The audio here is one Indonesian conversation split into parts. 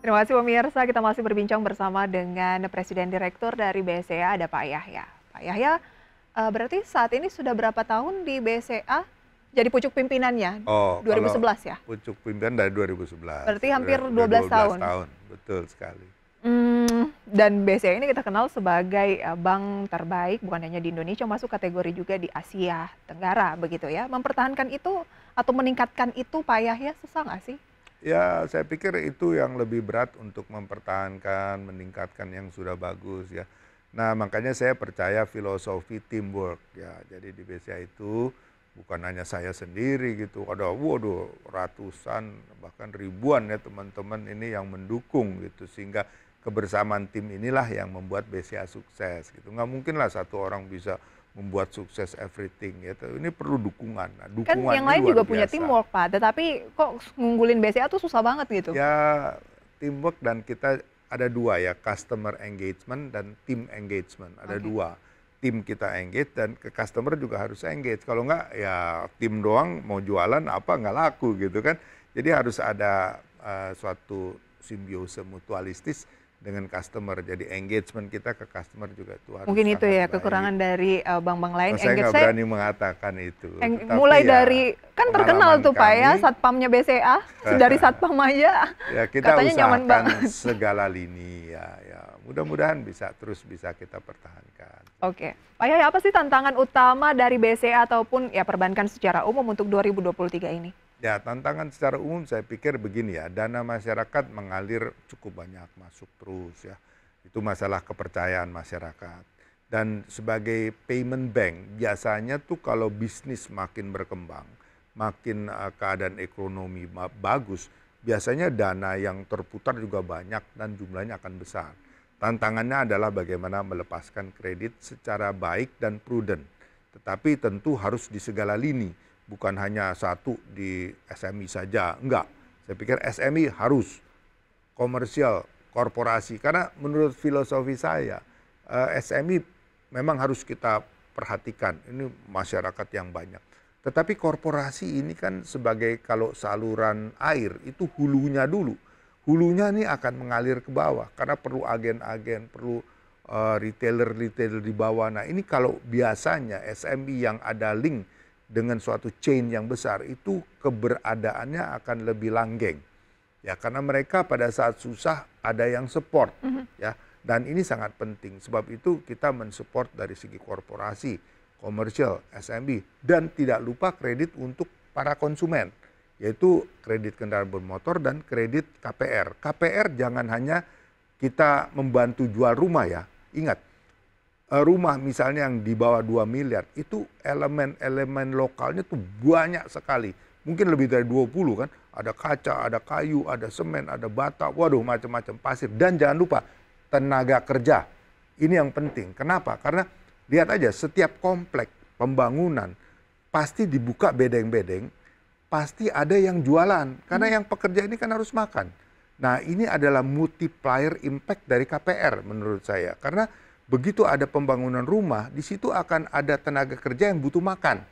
Terima kasih pemirsa, kita masih berbincang bersama dengan Presiden Direktur dari BCA, ada Pak Yahya. Pak Yahya, berarti saat ini sudah berapa tahun di BCA jadi pucuk pimpinannya? Oh, kalau 2011 ya? pucuk pimpinan dari 2011. Berarti hampir Udah 12 12 tahun. tahun, betul sekali. Dan BCA ini kita kenal sebagai bank terbaik bukan hanya di Indonesia, masuk kategori juga di Asia Tenggara begitu ya. Mempertahankan itu atau meningkatkan itu Pak Yahya susah nggak sih? Ya, saya pikir itu yang lebih berat untuk mempertahankan, meningkatkan yang sudah bagus ya. Nah, makanya saya percaya filosofi teamwork ya. Jadi di BCA itu bukan hanya saya sendiri gitu. Ada waduh ratusan bahkan ribuan ya teman-teman ini yang mendukung gitu, sehingga kebersamaan tim inilah yang membuat BCA sukses gitu. Nggak mungkin lah satu orang bisa membuat sukses everything ya. Ini perlu dukungan. Nah, Kan dukungan yang ini lain luar juga punya biasa. teamwork Pak, tetapi kok ngunggulin BCA tuh susah banget gitu. Ya, teamwork dan kita ada dua ya, customer engagement dan team engagement. Ada dua. Tim kita engage dan ke customer juga harus engage. Kalau enggak ya tim doang mau jualan apa nggak laku gitu kan. Jadi harus ada suatu simbiose mutualistis dengan customer. Jadi engagement kita ke customer juga itu harus Mungkin itu sangat ya baik. kekurangan dari bank-bank lain. Saya nggak berani mengatakan itu. Mulai Tetapi ya, dari kan terkenal tuh Pak ya, kami, satpamnya BCA, dari satpam aja ya kita katanya nyaman usahakan banget. segala lini ya. Mudah-mudahan bisa kita pertahankan. Oke, Pak Yahya, apa sih tantangan utama dari BCA ataupun ya perbankan secara umum untuk 2023 ini? Ya, tantangan secara umum saya pikir begini ya, dana masyarakat mengalir cukup banyak masuk terus ya. Itu masalah kepercayaan masyarakat. Dan sebagai payment bank, biasanya tuh kalau bisnis makin berkembang, makin keadaan ekonomi bagus, biasanya dana yang terputar juga banyak dan jumlahnya akan besar. Tantangannya adalah bagaimana melepaskan kredit secara baik dan prudent. Tetapi tentu harus di segala lini. Bukan hanya satu di SME saja, enggak. Saya pikir SME harus, komersial, korporasi. Karena menurut filosofi saya, SME memang harus kita perhatikan. Ini masyarakat yang banyak. Tetapi korporasi ini kan sebagai kalau saluran air, itu hulunya dulu. Hulunya ini akan mengalir ke bawah. Karena perlu agen-agen, perlu retailer-retailer di bawah. Nah ini kalau biasanya SME yang ada link dengan suatu chain yang besar itu keberadaannya akan lebih langgeng ya, karena mereka pada saat susah ada yang support ya, dan ini sangat penting. Sebab itu kita mensupport dari segi korporasi, komersial, SME, dan tidak lupa kredit untuk para konsumen, yaitu kredit kendaraan bermotor dan kredit KPR. KPR jangan hanya kita membantu jual rumah ya, ingat rumah misalnya yang di bawah 2 miliar, itu elemen-elemen lokalnya tuh banyak sekali. Mungkin lebih dari 20 kan. Ada kaca, ada kayu, ada semen, ada bata, waduh macam-macam pasir. Dan jangan lupa tenaga kerja. Ini yang penting. Kenapa? Karena lihat aja setiap komplek pembangunan pasti dibuka bedeng-bedeng, pasti ada yang jualan. Karena yang pekerja ini kan harus makan. Nah ini adalah multiplier impact dari KPR menurut saya. Karena begitu ada pembangunan rumah, di situ akan ada tenaga kerja yang butuh makan.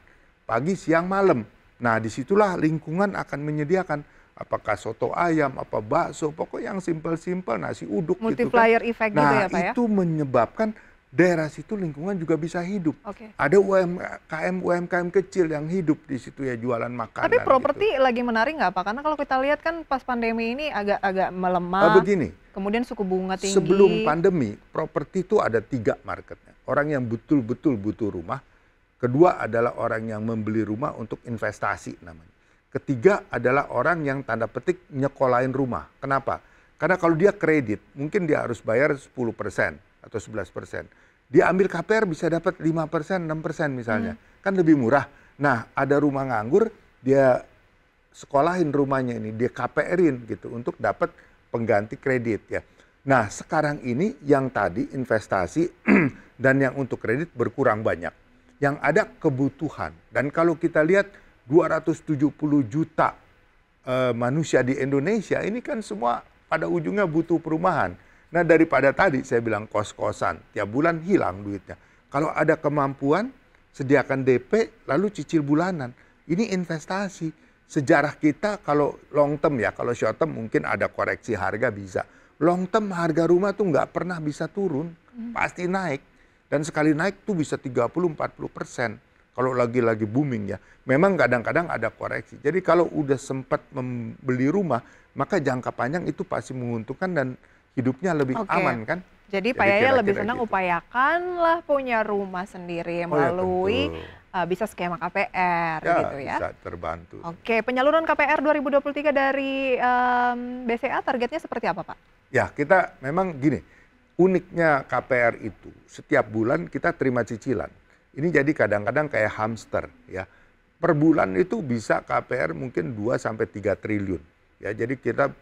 Pagi, siang, malam. Nah, disitulah lingkungan akan menyediakan apakah soto ayam, apa bakso, pokoknya yang simpel-simpel, nasi uduk multiplier gitu kan. effect Nah, gitu ya Pak ya? itu menyebabkan daerah situ lingkungan juga bisa hidup. Ada UMKM kecil yang hidup di situ ya, jualan makanan. Tapi properti gitu. lagi menarik nggak Pak? Karena kalau kita lihat kan pas pandemi ini agak melemah. Begini, kemudian suku bunga tinggi. sebelum pandemi, properti itu ada 3 marketnya. Orang yang betul-betul butuh rumah. Kedua adalah orang yang membeli rumah untuk investasi namanya. Ketiga adalah orang yang tanda petik nyekolahin rumah. Kenapa? Karena kalau dia kredit, mungkin dia harus bayar 10% atau 11%. Dia ambil KPR bisa dapat 5%, 6% misalnya. Kan lebih murah. Nah, ada rumah nganggur, dia sekolahin rumahnya ini, dia KPR-in gitu untuk dapat pengganti kredit ya. Nah, sekarang ini yang tadi investasi dan yang untuk kredit berkurang banyak. Yang ada kebutuhan. Dan kalau kita lihat 270 juta manusia di Indonesia ini kan semua pada ujungnya butuh perumahan. Nah, daripada tadi saya bilang kos-kosan, tiap bulan hilang duitnya. Kalau ada kemampuan, sediakan DP, lalu cicil bulanan. Ini investasi. sejarah kita kalau long term ya, kalau short term mungkin ada koreksi harga bisa. Long term harga rumah tuh nggak pernah bisa turun, pasti naik. Dan sekali naik tuh bisa 30-40%. Kalau lagi-lagi booming ya. Memang kadang-kadang ada koreksi. Jadi kalau udah sempat membeli rumah, maka jangka panjang itu pasti menguntungkan dan hidupnya lebih aman kan. Jadi Pak Yaya lebih senang gitu. upayakanlah punya rumah sendiri melalui bisa skema KPR Ya, gitu ya. bisa terbantu. Oke, penyaluran KPR 2023 dari BCA targetnya seperti apa Pak? Ya, kita memang gini, uniknya KPR itu setiap bulan kita terima cicilan. Ini jadi kadang-kadang kayak hamster ya. Per bulan itu bisa KPR mungkin 2-3 triliun. Ya, jadi kita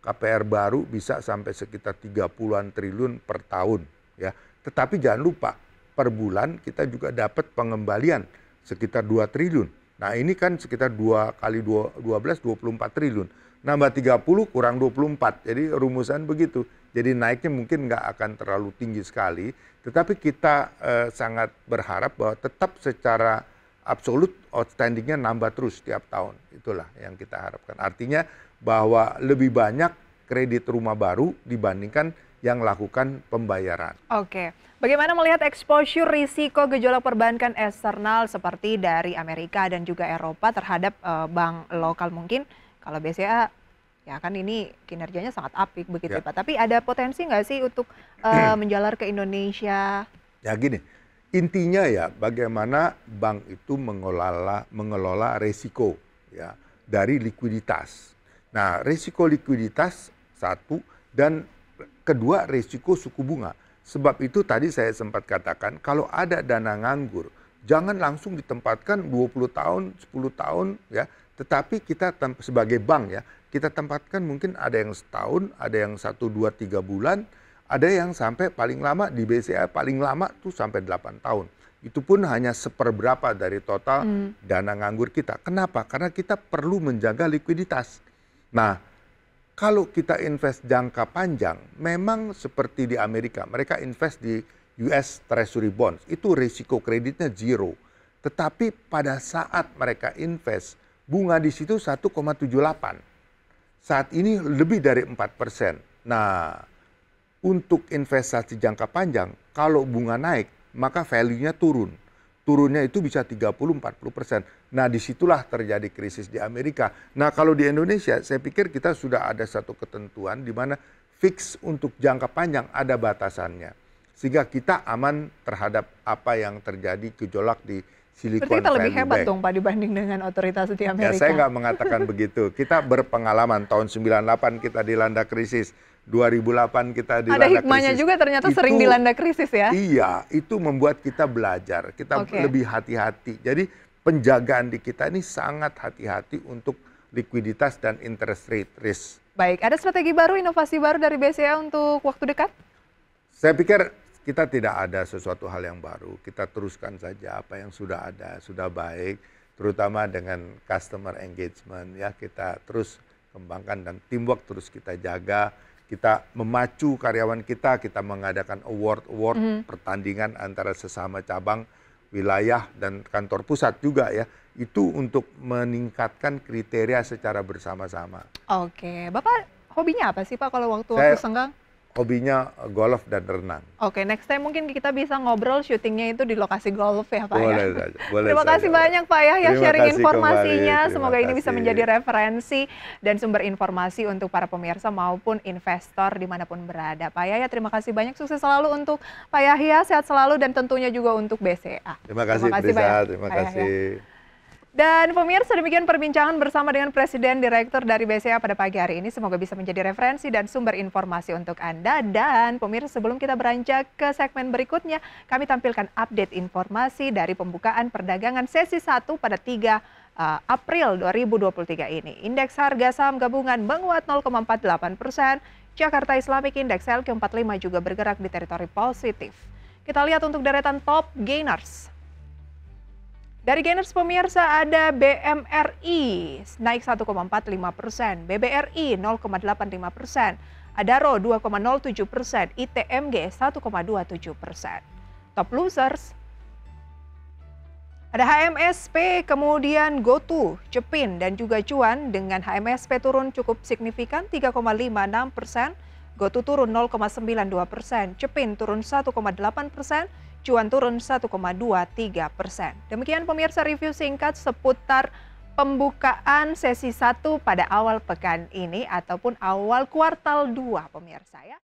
KPR baru bisa sampai sekitar 30-an triliun per tahun ya. Tetapi jangan lupa per bulan kita juga dapat pengembalian sekitar 2 triliun. Nah, ini kan sekitar 2 kali 12 24 triliun. Nambah 30 kurang 24. Jadi rumusan begitu. Jadi naiknya mungkin nggak akan terlalu tinggi sekali, tetapi kita sangat berharap bahwa tetap secara absolut outstandingnya nambah terus setiap tahun. Itulah yang kita harapkan. Artinya bahwa lebih banyak kredit rumah baru dibandingkan yang lakukan pembayaran. Oke, bagaimana melihat exposure risiko gejolak perbankan eksternal seperti dari Amerika dan juga Eropa terhadap bank lokal mungkin? Kalau BCA ya kan ini kinerjanya sangat apik begitu Ya. Pak. Tapi ada potensi nggak sih untuk menjalar ke Indonesia? Ya gini, intinya ya bagaimana bank itu mengelola resiko ya dari likuiditas. Nah, risiko likuiditas satu dan kedua risiko suku bunga. Sebab itu tadi saya sempat katakan kalau ada dana nganggur jangan langsung ditempatkan 20 tahun, 10 tahun ya. Tetapi kita sebagai bank ya, kita tempatkan mungkin ada yang setahun, ada yang 1, 2, 3 bulan, ada yang sampai paling lama di BCA paling lama tuh sampai 8 tahun. Itu pun hanya seperberapa dari total dana nganggur kita. Kenapa? Karena kita perlu menjaga likuiditas. Nah, kalau kita invest jangka panjang, memang seperti di Amerika, mereka invest di US Treasury Bonds, itu risiko kreditnya zero. Tetapi pada saat mereka invest, bunga di situ 1,78. Saat ini lebih dari 4%. Nah, untuk investasi jangka panjang, kalau bunga naik, maka value-nya turun. Turunnya itu bisa 30-40%. Nah, disitulah terjadi krisis di Amerika. Nah, kalau di Indonesia, saya pikir kita sudah ada satu ketentuan di mana fix untuk jangka panjang ada batasannya. Sehingga kita aman terhadap apa yang terjadi gejolak di Silicon Berarti kita lebih Valley hebat Bank. dong Pak dibanding dengan otoritas di Ya, Amerika. saya nggak mengatakan begitu. Kita berpengalaman, tahun 98 kita dilanda krisis, 2008 kita dilanda Ada krisis. hikmahnya juga ternyata sering dilanda krisis ya? Iya, itu membuat kita belajar, kita lebih hati-hati. Jadi penjagaan di kita ini sangat hati-hati untuk likuiditas dan interest rate risk. Baik, ada strategi baru, inovasi baru dari BCA untuk waktu dekat? Saya pikir kita tidak ada sesuatu hal yang baru. Kita teruskan saja apa yang sudah ada, sudah baik, terutama dengan customer engagement ya, kita terus kembangkan dan teamwork terus kita jaga. Kita memacu karyawan kita mengadakan award pertandingan antara sesama cabang, wilayah dan kantor pusat juga ya. Itu untuk meningkatkan kriteria secara bersama-sama. Oke, Bapak hobinya apa sih Pak kalau waktu senggang? Hobinya golf dan renang. Oke, next time mungkin kita bisa ngobrol syutingnya itu di lokasi golf ya Pak Boleh ya. saja, boleh Terima kasih saja. banyak Pak Yahya Terima sharing kasih informasinya. kembali, Semoga ini bisa terima menjadi kasih. referensi dan sumber informasi untuk para pemirsa maupun investor dimanapun berada. Pak Yahya terima kasih banyak, sukses selalu untuk Pak Yahya, sehat selalu dan tentunya juga untuk BCA. Terima kasih Prisa, terima Pak Yahya. kasih. Dan pemirsa, demikian perbincangan bersama dengan Presiden Direktur dari BCA pada pagi hari ini. Semoga bisa menjadi referensi dan sumber informasi untuk Anda. Dan pemirsa, sebelum kita beranjak ke segmen berikutnya, kami tampilkan update informasi dari pembukaan perdagangan sesi 1 pada 3 April 2023 ini. Indeks harga saham gabungan menguat 0,48%. Jakarta Islamic Index LQ45 juga bergerak di teritori positif. Kita lihat untuk deretan top gainers. Dari gainers pemirsa ada BMRI naik 1,45%, BBRI 0,85%, Adaro 2,07%, ITMG 1,27%. Top losers, Ada HMSP, kemudian GoTo, Cepin, dan juga Cuan dengan HMSP turun cukup signifikan 3,56%, GoTo turun 0,92%, Cepin turun 1,8%, Cuan turun 1,23%. Demikian pemirsa review singkat seputar pembukaan sesi 1 pada awal pekan ini ataupun awal kuartal 2 pemirsa ya.